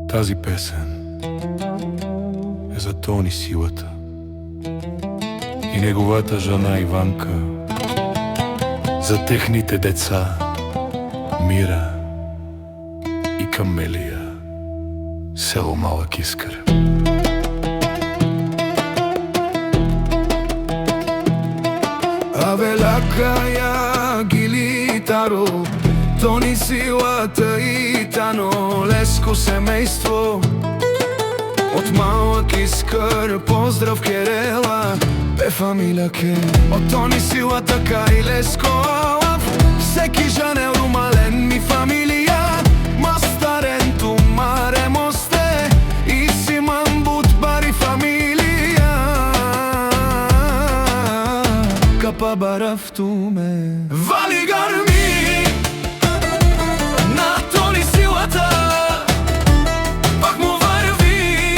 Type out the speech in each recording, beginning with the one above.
Тази песен е за Тони Силата и неговата жена Иванка, за техните деца Мира и Камелия, село Малък Искър. Авелака ја гилитаро, Тони Силата и Тано, леско семејство од Малък Искър. Поздрав Керела, бе фамилија ке од Тони Силата кај Лесков. Секи жанел румален ми фамилија, мастарен ту маре мосте и симан бут бари фамилија. Капа барав ту ме вали гарми на Тони Силата, пак му върви,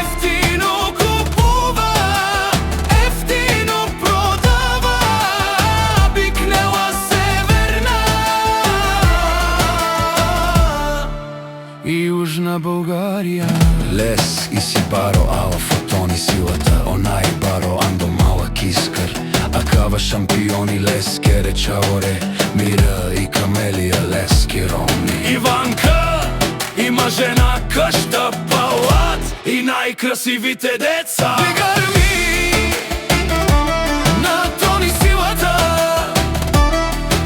ефтино купува, ефтино продава, бикнела Северна и Южна Българија. Лес и си баро алфа Тони Силата, онај баро андо Малък Искър. Акава шампиони леске речаоре, Мира и Камелия лески ромни. Иванка има жена, къща, палат и най-красивите деца. Гарми на Тони Силата,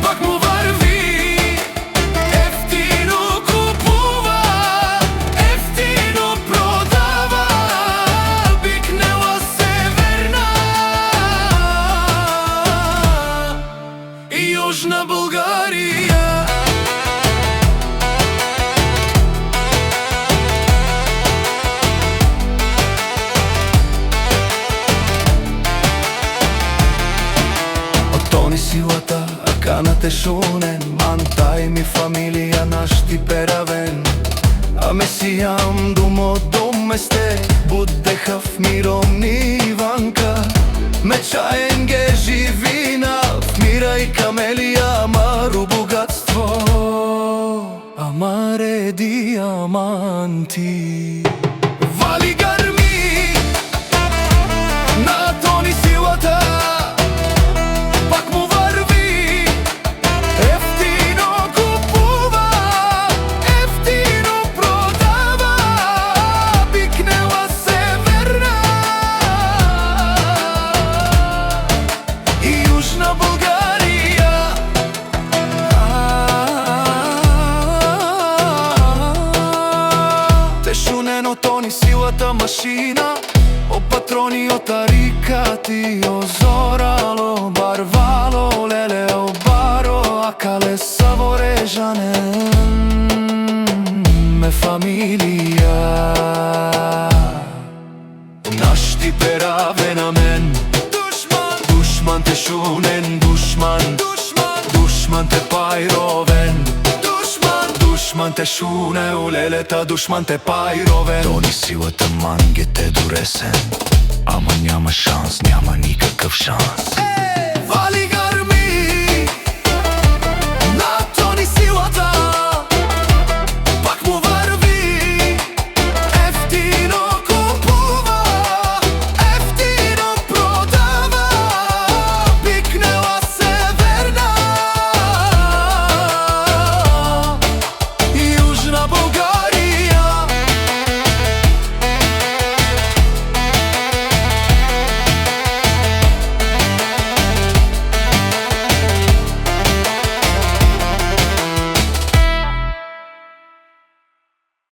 пак му върви, ефтино купува, ефтино продава, бикнела Северна и Южна Българија. Тони Силата, аканате шунен, мантай ми фамилија нашти перавен. Аме си јам думо доместе, буддехав миромни Иванка. Мечаен ге живина, Мира и Камелија, амару богатство, амаре диаманти. Вали гарми на Тони Силата, пак му върви, ефтино купува, ефтино продава, бикнела Северна и Южна Българија. Тешунено Тони Силата машина, о патрони, о тарикати, о зорало, барвало, леле, о баро, акале саворежанен, ме фамилија. Нашти пераве на мен, душман, душман те шунен, душман, душман, душман те пайровен, душман те шуне, олелета, душман те пайровен. Тони Силата манге те доресен, ама няма шанс, няма никакъв шанс. Вали